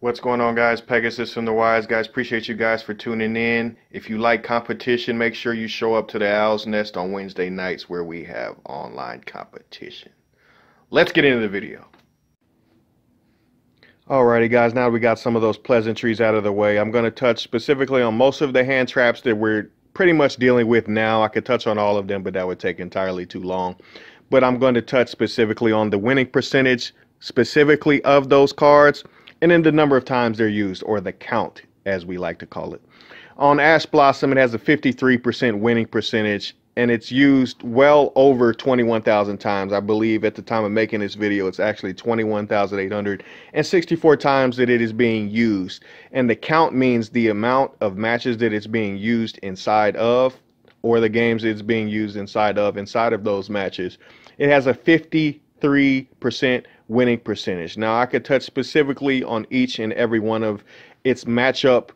What's going on, guys? Pegasus from the Wise Guys. Appreciate you guys for tuning in. If you like competition, make sure you show up to the Owl's Nest on Wednesday nights where we have online competition. Let's get into the video. Alrighty, guys, now we got some of those pleasantries out of the way. I'm going to touch specifically on most of the hand traps that we're pretty much dealing with now. I could touch on all of them, but that would take entirely too long. But I'm going to touch specifically on the winning percentage, specifically of those cards, and then the number of times they're used, or the count, as we like to call it. On Ash Blossom, it has a 53% winning percentage, and it's used well over 21,000 times. I believe at the time of making this video, it's actually 21,864 times that it is being used. And the count means the amount of matches that it's being used inside of, or the games it's being used inside of those matches. It has a 53% winning percentage. Now, I could touch specifically on each and every one of its matchup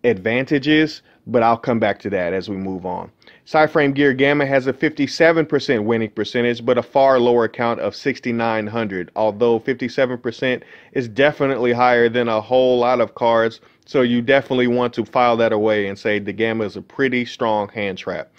advantages, but I'll come back to that as we move on. Cyframe Gear Gamma has a 57% winning percentage, but a far lower count of 6,900, although 57% is definitely higher than a whole lot of cards, so you definitely want to file that away and say the Gamma is a pretty strong hand trap.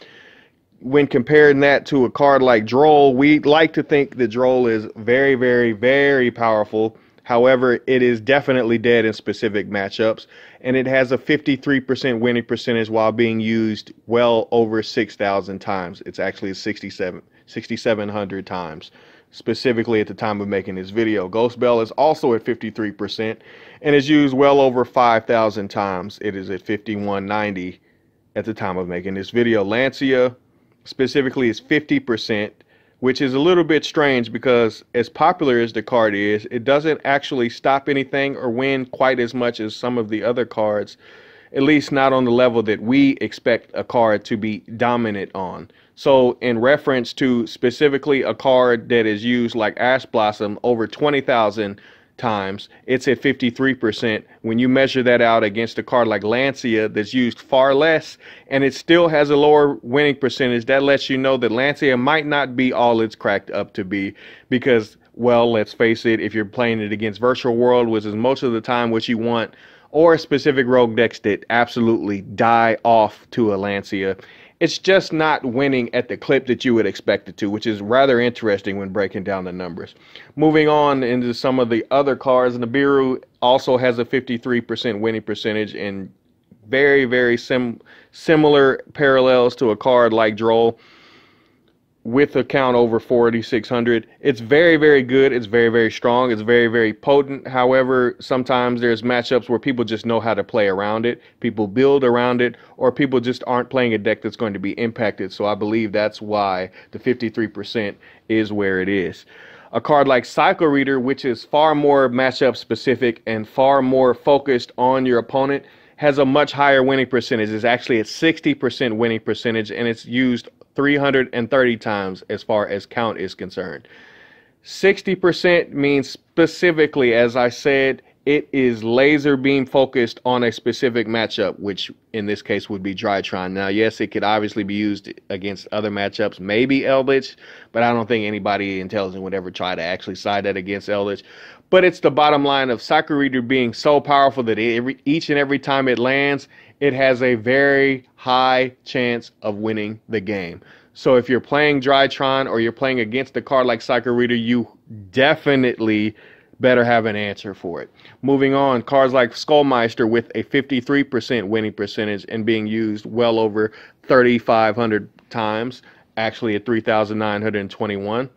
When comparing that to a card like Duel, we like to think that Duel is very, very, very powerful. However, it is definitely dead in specific matchups, and it has a 53% winning percentage while being used well over 6,000 times. It's actually 6,700 times, specifically at the time of making this video. Ghost Bell is also at 53% and is used well over 5,000 times. It is at 5,190 at the time of making this video. Lancia specifically is 50%, which is a little bit strange because as popular as the card is, it doesn't actually stop anything or win quite as much as some of the other cards, at least not on the level that we expect a card to be dominant on. So in reference to specifically a card that is used like Ash Blossom over 20,000 times, it's at 53%. When you measure that out against a card like Lancia that's used far less and it still has a lower winning percentage, that lets you know that Lancia might not be all it's cracked up to be, because, well, let's face it, if you're playing it against Virtual World, which is most of the time what you want, or specific rogue decks that absolutely die off to a Lancia, it's just not winning at the clip that you would expect it to, which is rather interesting when breaking down the numbers. Moving on into some of the other cards, Nibiru also has a 53% winning percentage, and very, very similar parallels to a card like Duel, with a count over 4,600. It's very, very good. It's very, very strong. It's very, very potent. However, sometimes there's matchups where people just know how to play around it. People build around it, or people just aren't playing a deck that's going to be impacted. So I believe that's why the 53% is where it is. A card like Cycle Reader, which is far more matchup specific and far more focused on your opponent, has a much higher winning percentage. It's actually at 60% winning percentage, and it's used 330 times as far as count is concerned. 60% means specifically, as I said, it is laser beam focused on a specific matchup, which in this case would be Drytron. Now, yes, it could obviously be used against other matchups, maybe Eldritch, but I don't think anybody intelligent would ever try to actually side that against Eldritch. But it's the bottom line of Cycle Reader being so powerful that each and every time it lands, it has a very high chance of winning the game. So if you're playing Drytron or you're playing against a card like Cycle Reader, you definitely better have an answer for it. Moving on, cards like Skullmeister with a 53% winning percentage and being used well over 3,500 times, actually at 3,921.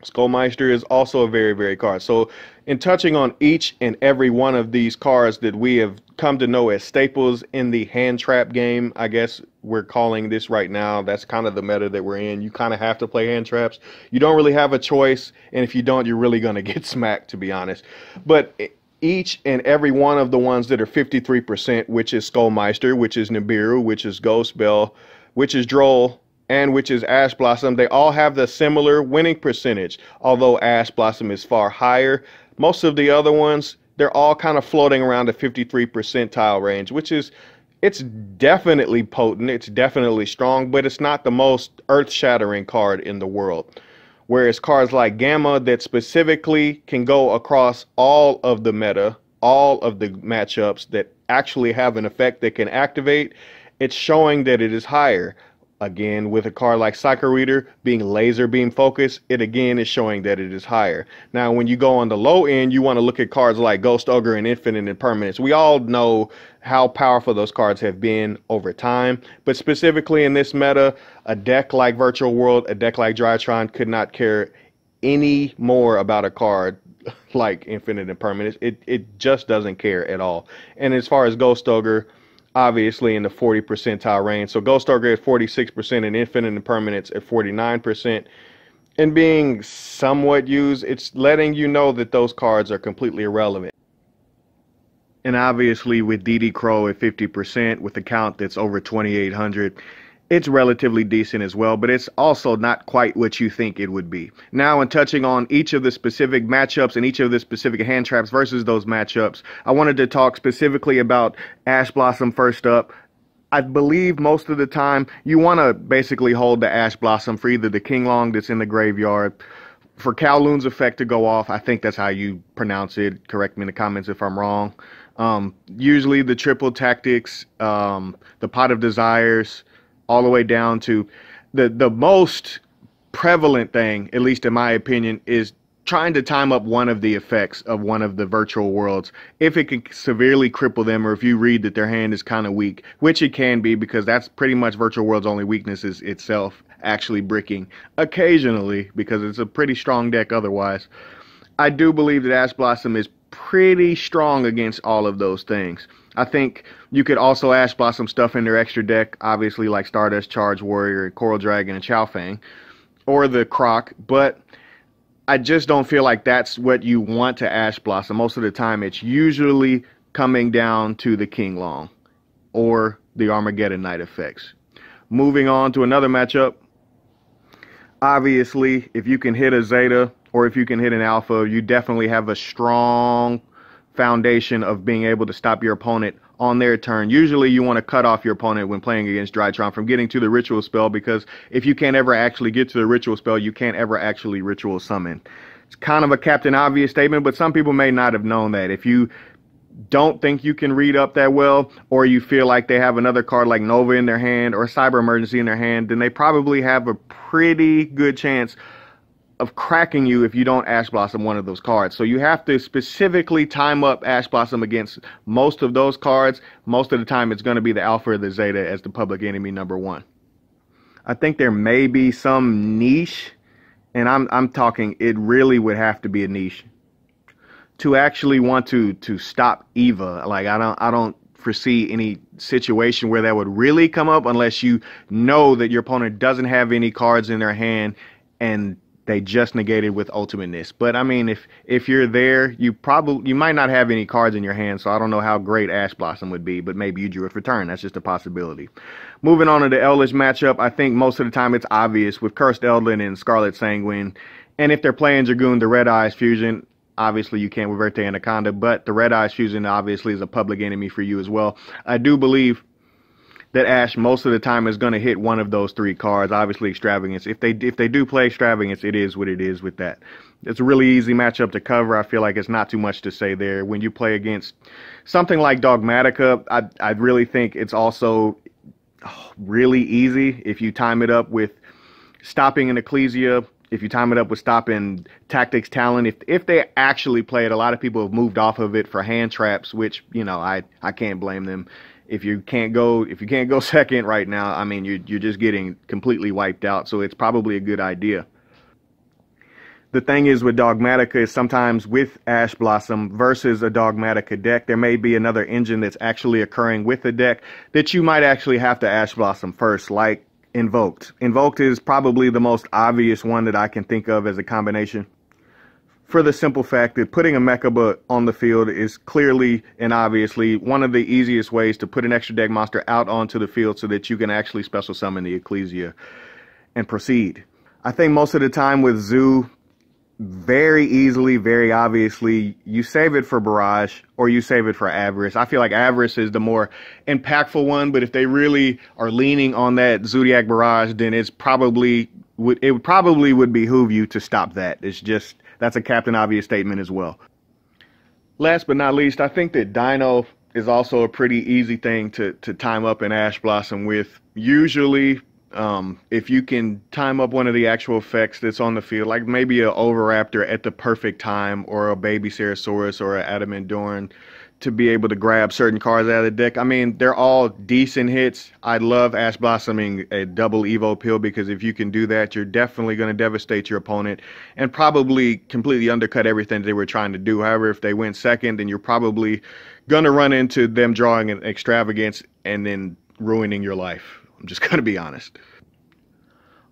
Skullmeister is also a very, very card. So in touching on each and every one of these cards that we have come to know as staples in the hand trap game, I guess we're calling this right now, that's kind of the meta that we're in. You kind of have to play hand traps. You don't really have a choice, and if you don't, you're really going to get smacked, to be honest. But each and every one of the ones that are 53%, which is Skullmeister, which is Nibiru, which is Ghost Bell, which is Duel, and which is Ash Blossom, they all have the similar winning percentage. Although Ash Blossom is far higher, most of the other ones, they're all kind of floating around the 53 percentile range, which is, it's definitely potent, it's definitely strong, but it's not the most earth-shattering card in the world. Whereas cards like Gamma that specifically can go across all of the meta all of the matchups that actually have an effect that can activate, it's showing that it is higher. Again, with a card like Psycho Reader being laser beam focused, it again is showing that it is higher. Now, when you go on the low end, you want to look at cards like Ghost Ogre and Infinite Impermanence. We all know how powerful those cards have been over time, but specifically in this meta, a deck like Virtual World, a deck like Drytron could not care any more about a card like Infinite Impermanence. It just doesn't care at all. And as far as Ghost Ogre, obviously in the 40 percentile range. So Ghost Ogre at 46% and Infinite Impermanence at 49%. And being somewhat used, it's letting you know that those cards are completely irrelevant. And obviously with DD Crow at 50% with a count that's over 2,800, it's relatively decent as well, but it's also not quite what you think it would be. Now, in touching on each of the specific matchups and each of the specific hand traps versus those matchups, I wanted to talk specifically about Ash Blossom first up. I believe most of the time you want to basically hold the Ash Blossom for either the King Long that's in the graveyard, for Kowloon's effect to go off. I think that's how you pronounce it. Correct me in the comments if I'm wrong. Usually the triple tactics, the Pot of Desires, all the way down to the most prevalent thing, at least in my opinion, is trying to time up one of the effects of one of the virtual worlds. If it can severely cripple them, or if you read that their hand is kind of weak, which it can be, because that's pretty much virtual world's only weakness is itself actually bricking occasionally, because it's a pretty strong deck otherwise. I do believe that Ash Blossom is pretty strong against all of those things. I think you could also Ash Blossom stuff in their extra deck, obviously like Stardust, Charge Warrior, Coral Dragon, and Chow Fang, or the Croc, but I just don't feel like that's what you want to Ash Blossom. Most of the time, it's usually coming down to the King Long or the Armageddon Knight effects. Moving on to another matchup, obviously, if you can hit a Zeta or if you can hit an Alpha, you definitely have a strong foundation of being able to stop your opponent on their turn. Usually you want to cut off your opponent when playing against Drytron from getting to the ritual spell, because if you can't ever actually get to the ritual spell, you can't ever actually ritual summon. It's kind of a Captain Obvious statement, but some people may not have known that. If you don't think you can read up that well, or you feel like they have another card like Nova in their hand or Cyber Emergency in their hand, then they probably have a pretty good chance of cracking you if you don't Ash Blossom one of those cards. So you have to specifically time up Ash Blossom against most of those cards. Most of the time it's going to be the Alpha or the Zeta as the public enemy number one. I think there may be some niche, and I'm talking it really would have to be a niche to actually want to stop Eva. Like I don't foresee any situation where that would really come up unless you know that your opponent doesn't have any cards in their hand and they just negated with ultimateness. But I mean, if you're there, you might not have any cards in your hand, so I don't know how great Ash Blossom would be, but maybe you drew it for turn. That's just a possibility. Moving on to the Eldritch matchup, I think most of the time it's obvious with Cursed Eldlin and Scarlet Sanguine. And if they're playing Dragoon, the Red Eyes Fusion, obviously you can't Reverte Anaconda, but the Red Eyes Fusion obviously is a public enemy for you as well. I do believe that Ash most of the time is going to hit one of those three cards. Obviously Extravagance. If they do play Extravagance, it is what it is with that. It's a really easy matchup to cover. I feel like it's not too much to say there. When you play against something like Dogmatica, I really think it's also really easy if you time it up with stopping an Ecclesia, if you time it up with stopping Tactics Talent. If they actually play it, a lot of people have moved off of it for hand traps, which, you know, I can't blame them. If you can't go second right now, I mean, you're just getting completely wiped out. So it's probably a good idea. The thing is with Dogmatica is sometimes with Ash Blossom versus a Dogmatica deck, there may be another engine that's actually occurring with the deck that you might actually have to Ash Blossom first, like Invoked. Invoked is probably the most obvious one that I can think of as a combination, for the simple fact that putting a Mechaba on the field is clearly and obviously one of the easiest ways to put an extra deck monster out onto the field so that you can actually special summon the Ecclesia and proceed. I think most of the time with Zoo, very easily, very obviously, you save it for Barrage or you save it for Avarice. I feel like Avarice is the more impactful one, but if they really are leaning on that Zodiac Barrage, then it probably would behoove you to stop that. It's just, that's a Captain Obvious statement as well. Last but not least, I think that Dino is also a pretty easy thing to time up an Ash Blossom with. Usually, if you can time up one of the actual effects that's on the field, like maybe a Overraptor at the perfect time, or a Baby Ceratosaurus or an Adamantdoran, to be able to grab certain cards out of the deck. I mean, they're all decent hits. I love Ash Blossoming a double Evo Pill, because if you can do that, you're definitely going to devastate your opponent and probably completely undercut everything they were trying to do. However, if they went second, then you're probably going to run into them drawing an extravagance and then ruining your life. I'm just going to be honest.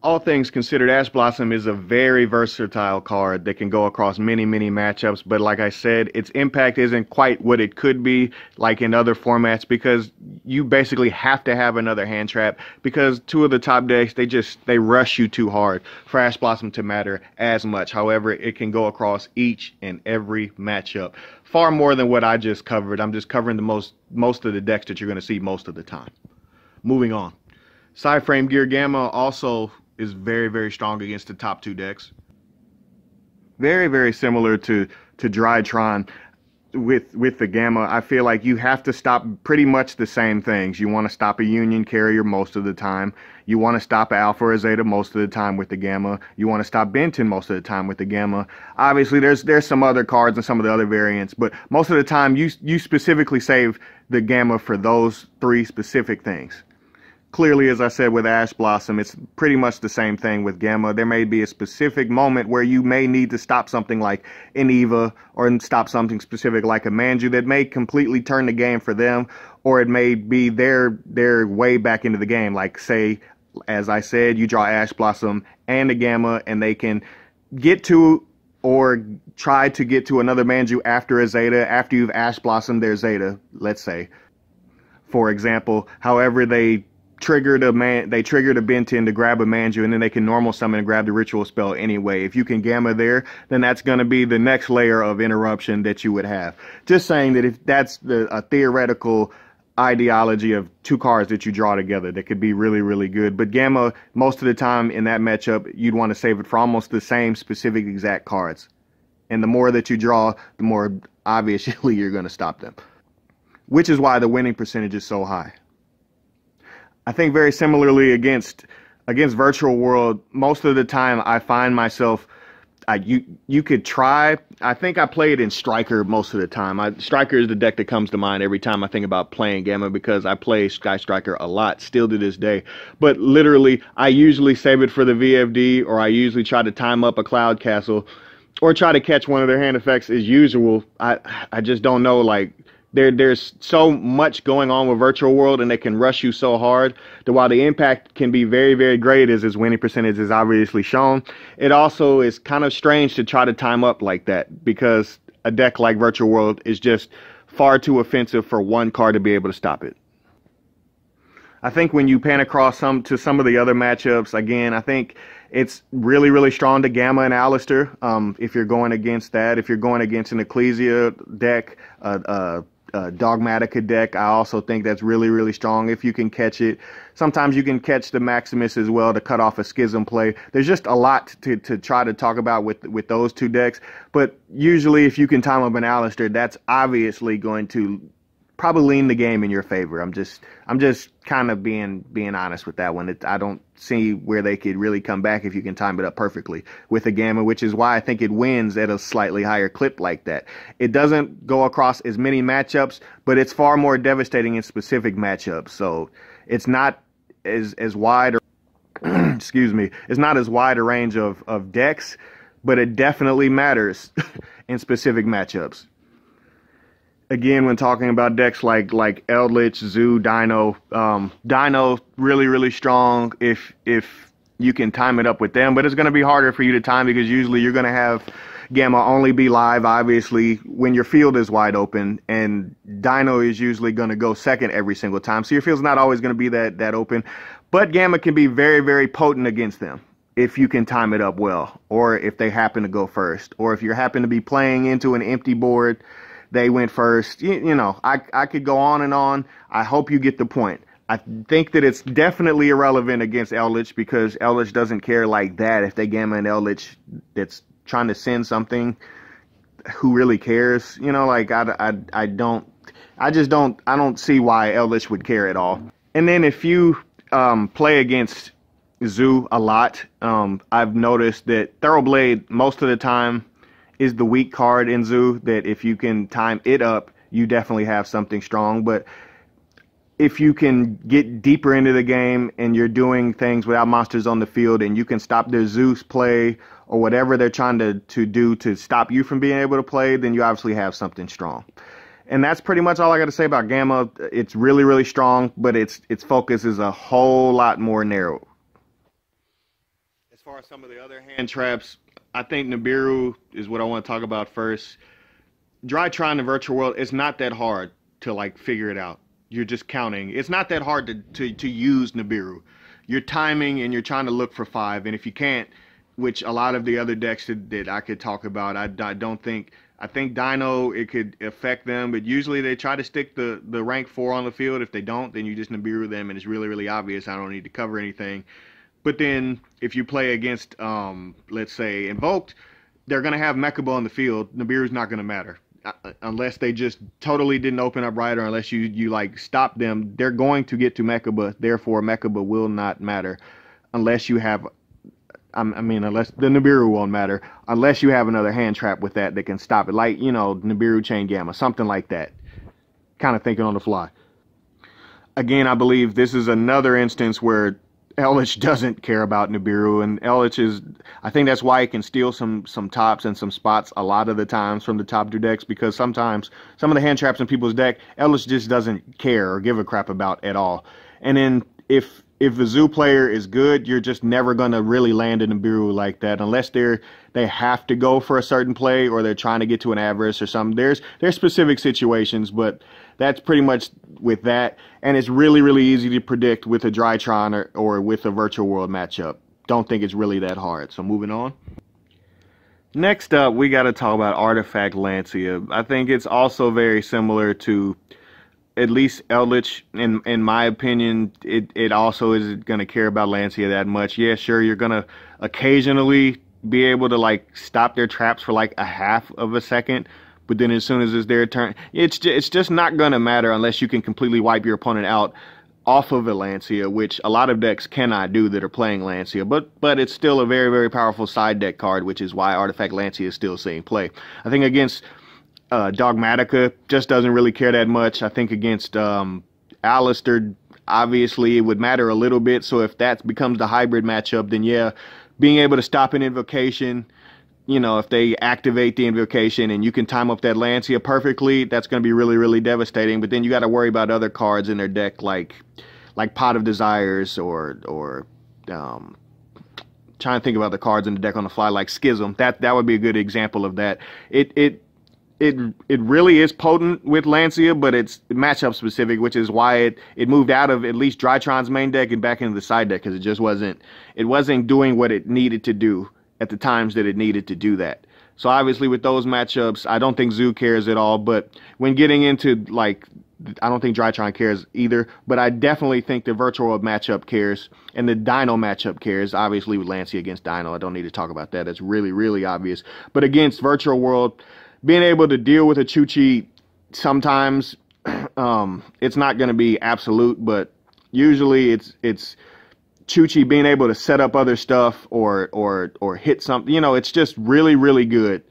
All things considered, Ash Blossom is a very versatile card that can go across many matchups, but like I said, its impact isn't quite what it could be like in other formats, because you basically have to have another hand trap, because two of the top decks, they rush you too hard for Ash Blossom to matter as much. However, it can go across each and every matchup, far more than what I just covered. I'm just covering the most of the decks that you're going to see most of the time. Moving on. Sideframe Gear Gamma also is very strong against the top two decks. Very similar to Drytron. With the Gamma, I feel like you have to stop pretty much the same things. You want to stop a Union Carrier most of the time. You want to stop Alpha or Zeta most of the time with the Gamma. You want to stop Benton most of the time with the Gamma. Obviously, there's some other cards and some of the other variants, but most of the time you specifically save the Gamma for those three specific things. Clearly, as I said with Ash Blossom, it's pretty much the same thing with Gamma. There may be a specific moment where you may need to stop something like an Eva, or stop something specific like a Manju that may completely turn the game for them, or it may be their way back into the game. Like, say, as I said, you draw Ash Blossom and a Gamma, and they can get to or try to get to another Manju after a Zeta, after you've Ash Blossomed their Zeta, let's say. For example, however they triggered a Benton to grab a Manju, and then they can normal summon and grab the ritual spell anyway. If you can Gamma there, then that's going to be the next layer of interruption that you would have. Just saying that if that's a theoretical ideology of two cards that you draw together that could be really good. But Gamma, most of the time in that matchup, you'd want to save it for almost the same specific exact cards. And the more that you draw, the more obviously you're going to stop them. Which is why the winning percentage is so high. I think very similarly against Virtual World, most of the time I find myself, you could try. I think I play it in Striker most of the time. Striker is the deck that comes to mind every time I think about playing Gamma, because I play Sky Striker a lot still to this day. But literally, I usually save it for the VFD, or I usually try to time up a Cloud Castle, or try to catch one of their hand effects as usual. I just don't know, like, there's so much going on with Virtual World, and they can rush you so hard that while the impact can be very great, as his winning percentage is obviously shown, it also is kind of strange to try to time up like that, because a deck like Virtual World is just far too offensive for one card to be able to stop it. I think when you pan across to some of the other matchups, again, I think it's really strong to Gamma and Alistair. If you're going against that, if you're going against an Ecclesia deck, Dogmatica deck, I also think that's really strong if you can catch it. Sometimes you can catch the Maximus as well to cut off a Schism play. There's just a lot to try to talk about with those two decks, but usually if you can time up an Alistair, that's obviously going to probably lean the game in your favor. I'm just kind of being honest with that one. I don't see where they could really come back if you can time it up perfectly with a Gamma, which is why I think it wins at a slightly higher clip like that. It doesn't go across as many matchups, but it's far more devastating in specific matchups. So it's not as wide, or excuse me, it's not as wide a range of decks, but it definitely matters in specific matchups. Again, when talking about decks like Eldritch, Zoo, Dino, Dino really strong if you can time it up with them, but it's going to be harder for you to time, because usually you're going to have Gamma only be live, obviously, when your field is wide open, and Dino is usually going to go second every single time, so your field's not always going to be that open, but Gamma can be very potent against them if you can time it up well, or if they happen to go first, or if you happen to be playing into an empty board, they went first. You know, I could go on and on. I hope you get the point. I think that it's definitely irrelevant against Eldritch, because Eldritch doesn't care like that if they Gamma an Eldritch that's trying to send something. who really cares? You know, like I don't see why Eldritch would care at all. And then if you play against Zoo a lot, I've noticed that Thoroughblade most of the time is the weak card in Zoo, that if you can time it up, you definitely have something strong. But if you can get deeper into the game and you're doing things without monsters on the field and you can stop their Zeus play or whatever they're trying to do to stop you from being able to play, then you obviously have something strong. And that's pretty much all I got to say about Gamma. It's really, really strong, but its focus is a whole lot more narrow. As far as some of the other hand traps, I think Nibiru is what I want to talk about first. Drytron in the virtual world, it's not that hard to like figure it out. You're just counting. It's not that hard to use Nibiru. You're timing and you're trying to look for 5, and if you can't, which a lot of the other decks that I could talk about, I don't think. I think Dino, it could affect them, but usually they try to stick the rank 4 on the field. If they don't, then you just Nibiru them, and it's really, really obvious. I don't need to cover anything. But then if you play against, let's say, Invoked, they're going to have Mechaba on the field. Nibiru's not going to matter. Unless they just totally didn't open up right, or unless you like stop them, they're going to get to Mechaba. Therefore, Mechaba will not matter unless you have, unless the Nibiru won't matter unless you have another hand trap with that can stop it, like, you know, Nibiru Chain Gamma, something like that. Kind of thinking on the fly. Again, I believe this is another instance where Eldritch doesn't care about Nibiru, and Eldritch is, I think that's why it can steal some tops and some spots a lot of the times from the top 2 decks, because sometimes some of the hand traps in people's deck, Eldritch just doesn't care or give a crap about at all. And then if the Zoo player is good, you're just never going to really land a Nibiru like that, unless they have to go for a certain play or they're trying to get to an Avarice or something. There's specific situations, but that's pretty much with that. And it's really, really easy to predict with a Drytron or with a Virtual World matchup. Don't think it's really that hard. So moving on. Next up, we got to talk about Artifact Lancia. I think it's also very similar to at least Eldritch. In my opinion, it also isn't going to care about Lancia that much. Yeah, sure, you're going to occasionally be able to like stop their traps for like a half of a second, but then as soon as it's their turn, it's just not going to matter unless you can completely wipe your opponent out off of a Lancia, which a lot of decks cannot do that are playing Lancia, but it's still a very, very powerful side deck card, which is why Artifact Lancia is still seeing play. I think against Dogmatica, just doesn't really care that much. I think against Alistair, obviously it would matter a little bit, so if that becomes the hybrid matchup, then yeah, being able to stop an invocation, you know, if they activate the invocation and you can time up that Lancia perfectly, that's going to be really, really devastating. But then you got to worry about other cards in their deck, like Pot of Desires, or trying to think about the cards in the deck on the fly, like Schism. That would be a good example of that. It really is potent with Lancia, but it's matchup specific, which is why it moved out of at least Drytron's main deck and back into the side deck, because it just wasn't doing what it needed to do at the times that it needed to do that. So obviously with those matchups, I don't think Zoo cares at all, but when getting into, like, I don't think Drytron cares either, but I definitely think the Virtual World matchup cares, and the Dino matchup cares. Obviously with Lancia against Dino, I don't need to talk about that. That's really, really obvious. But against Virtual World, being able to deal with a Chuchi sometimes, it's not going to be absolute, but usually it's Chuchi being able to set up other stuff or hit something. You know, it's just really, really good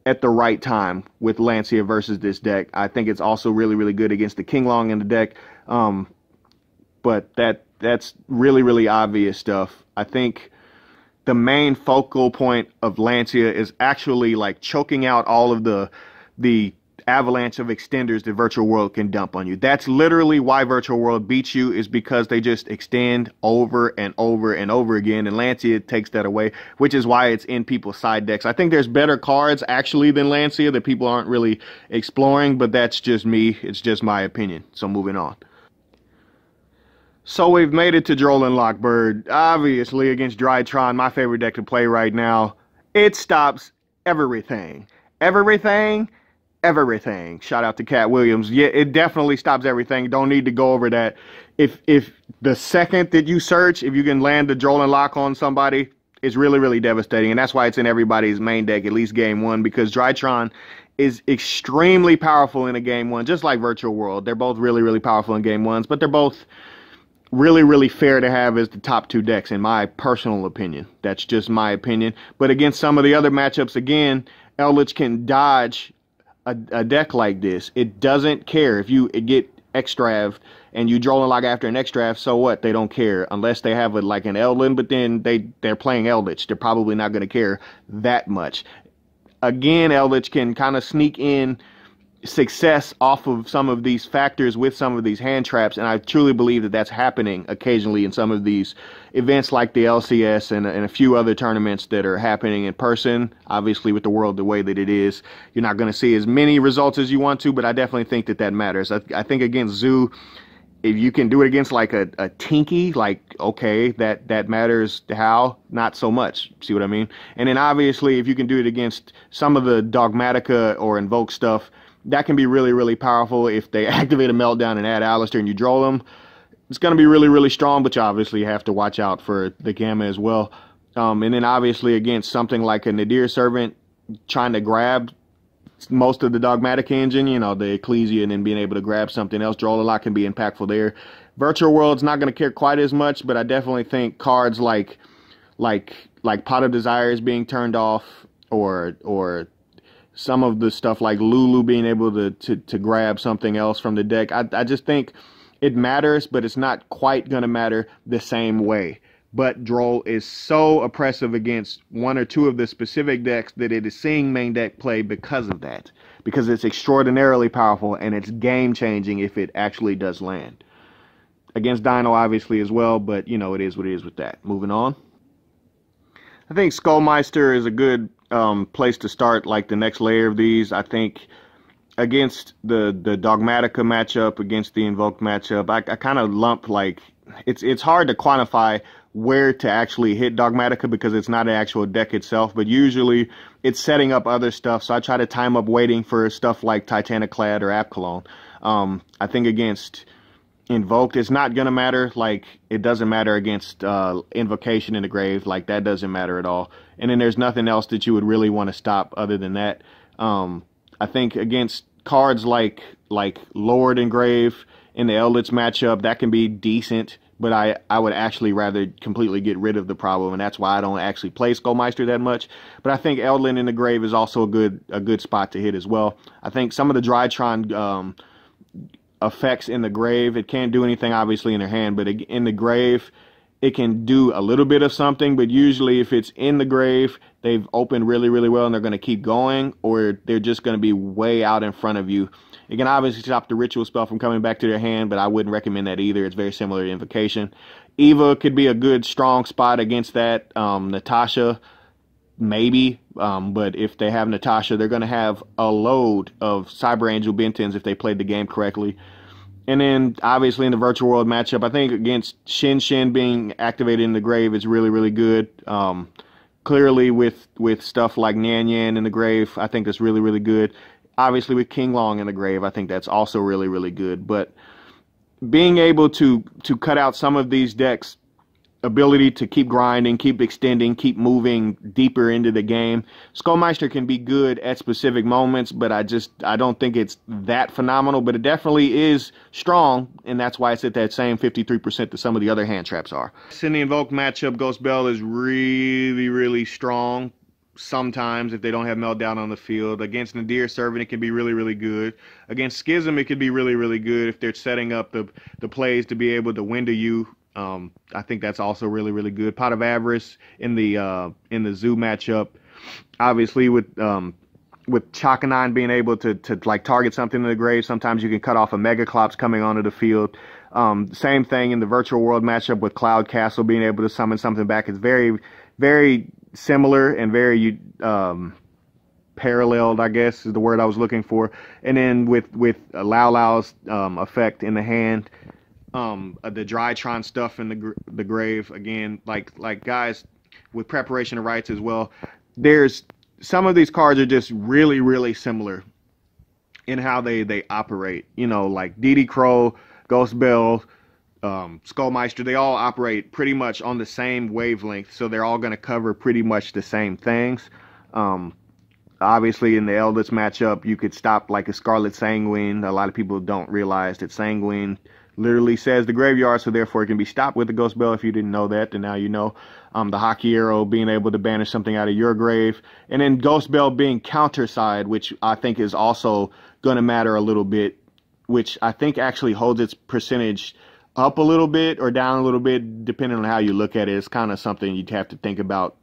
at the right time with Lancia versus this deck. I think it's also really, really good against the King Long in the deck. But that's really, really obvious stuff. I think the main focal point of Lancia is actually like choking out all of the avalanche of extenders that Virtual World can dump on you. That's literally why Virtual World beats you, is because they just extend over and over and over again, and Lancia takes that away, which is why it's in people's side decks. I think there's better cards actually than Lancia that people aren't really exploring, but that's just me. It's just my opinion. So moving on. So we've made it to Droll Lockbird. Obviously against Drytron, my favorite deck to play right now. It stops everything. Everything. Shout out to Cat Williams. Yeah, it definitely stops everything. Don't need to go over that. If the second that you search, if you can land the Droll and Lock on somebody, it's really, really devastating, and that's why it's in everybody's main deck, at least game one, because Drytron is extremely powerful in a game one, just like Virtual World. They're both really, really powerful in game ones, but they're both really, really fair to have as the top two decks, in my personal opinion. That's just my opinion. But against some of the other matchups, again, Eldritch can dodge a deck like this. It doesn't care if you get Extrav and you draw a log after an Extrav, so what? They don't care unless they have like an Eldlin, but then they're playing Eldritch. They're probably not going to care that much. Again, Eldritch can kind of sneak in success off of some of these factors with some of these hand traps, and I truly believe that that's happening occasionally in some of these events like the LCS and a few other tournaments that are happening in person. Tinky with the world the way that it is, you're not going to see as many results as you want to, but I definitely think that that matters. I think against Zoo, if you can do it against like a Tinky, like, okay, that matters. How? Not so much. See what I mean? And then obviously if you can do it against some of the Dogmatica or Invoke stuff, that can be really, really powerful. If they activate a Meltdown and add Alistair and you draw them, it's going to be really, really strong, but you obviously have to watch out for the Gamma as well. And then obviously against something like a Nadir Servant, trying to grab most of the Dogmatic engine, you know, the Ecclesia, and then being able to grab something else, draw a lot can be impactful there. Virtual World's not going to care quite as much, but I definitely think cards like Pot of Desires being turned off, or some of the stuff like Lulu being able to grab something else from the deck. I just think it matters, but it's not quite going to matter the same way. But Droll is so oppressive against one or two of the specific decks that it is seeing main deck play because of that. Because it's extraordinarily powerful and it's game-changing if it actually does land. Against Dino, obviously, as well, but, you know, it is what it is with that. Moving on. I think Skullmeister is a good place to start, like the next layer of these. I think against the Dogmatica matchup, against the Invoke matchup, I kind of lump, like, it's hard to quantify where to actually hit Dogmatica because it's not an actual deck itself, but usually it's setting up other stuff, so I try to time up waiting for stuff like Titaniclad or Apcalon. I think against Invoked, it's not going to matter. Like, it doesn't matter against Invocation in the Grave. Like, that doesn't matter at all. And then there's nothing else that you would really want to stop other than that. I think against cards like Lord and Grave in the Eldritch matchup, that can be decent, but I would actually rather completely get rid of the problem, and that's why I don't actually play Skullmeister that much. But I think Eldlin in the Grave is also a good spot to hit as well. I think some of the Drytron effects in the Grave, it can't do anything obviously in their hand, but in the Grave it can do a little bit of something. But usually if it's in the Grave, they've opened really, really well and they're going to keep going, or they're just going to be way out in front of you. It can obviously stop the ritual spell from coming back to their hand, but I wouldn't recommend that either. It's very similar to Invocation. Eva could be a good strong spot against that. Natasha, maybe, but if they have Natasha, they're going to have a load of Cyber Angel Bentons if they played the game correctly. And then, obviously, in the Virtual World matchup, I think against Shin being activated in the Grave is really, really good. Clearly, with stuff like Nyan in the Grave, I think that's really, really good. Obviously, with King Long in the Grave, I think that's also really, really good. But being able to cut out some of these decks' ability to keep grinding, keep extending, keep moving deeper into the game. Skullmeister can be good at specific moments, but I don't think it's that phenomenal, but it definitely is strong, and that's why it's at that same 53% that some of the other hand traps are. In the Invoke matchup, Ghost Bell is really, really strong sometimes if they don't have Meltdown on the field. Against Nadir Servant, it can be really, really good. Against Schism, it could be really, really good if they're setting up the plays to be able to window you. I think that's also really, really good. Pot of Avarice in the Zoo matchup, obviously with Chakanine being able to like target something in the Grave. Sometimes you can cut off a Megaclops coming onto the field. Same thing in the Virtual World matchup with Cloud Castle being able to summon something back. It's very, very similar and very paralleled, I guess is the word I was looking for. And then with Lao Lao's effect in the hand. The Drytron stuff in the Grave, again, like guys with Preparation of Rites as well. There's some of these cards are just really, really similar in how they operate. You know, like DD Crow, Ghost Bell, Skullmeister, they all operate pretty much on the same wavelength, so they're all going to cover pretty much the same things. Obviously, in the Eldest matchup, you could stop like a Scarlet Sanguine. A lot of people don't realize that Sanguine literally says the graveyard, so therefore it can be stopped with the Ghost Bell. If you didn't know that, then now you know. The Hockey Arrow being able to banish something out of your grave. And then Ghost Bell being counter side, which I think is also going to matter a little bit, which I think actually holds its percentage up a little bit or down a little bit, depending on how you look at it. It's kind of something you'd have to think about.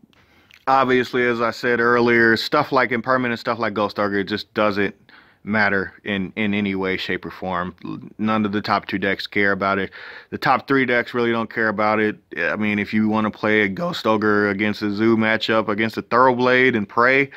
Obviously, as I said earlier, stuff like Impermanent, stuff like Ghost Ogre, just doesn't matter in any way, shape, or form. None of the top 2 decks care about it. The top 3 decks really don't care about it. I mean, if you want to play a Ghost Ogre against a Zoo matchup, against a Thoroughblade and pray,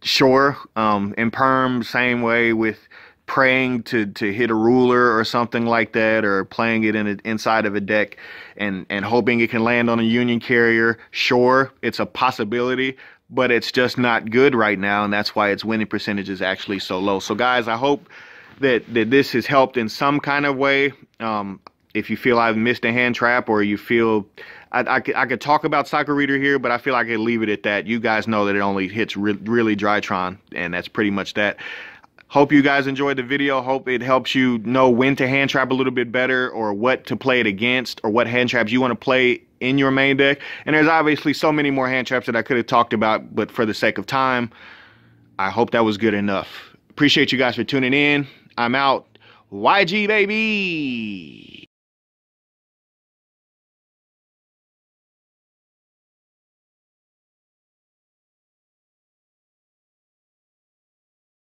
sure. Imperm, same way with praying to hit a ruler or something like that, or playing it inside of a deck and hoping it can land on a Union Carrier. Sure, it's a possibility, but it's just not good right now, and that's why its winning percentage is actually so low. So guys, I hope that this has helped in some kind of way. If you feel I've missed a hand trap, or you feel I could talk about Cycle Reader here, but I feel like I could leave it at that. You guys know that it only hits really Drytron, and that's pretty much that. Hope you guys enjoyed the video. Hope it helps you know when to hand trap a little bit better, or what to play it against, or what hand traps you want to play in your main deck. And there's obviously so many more hand traps that I could have talked about, but for the sake of time, I hope that was good enough. Appreciate you guys for tuning in. I'm out. YG, baby!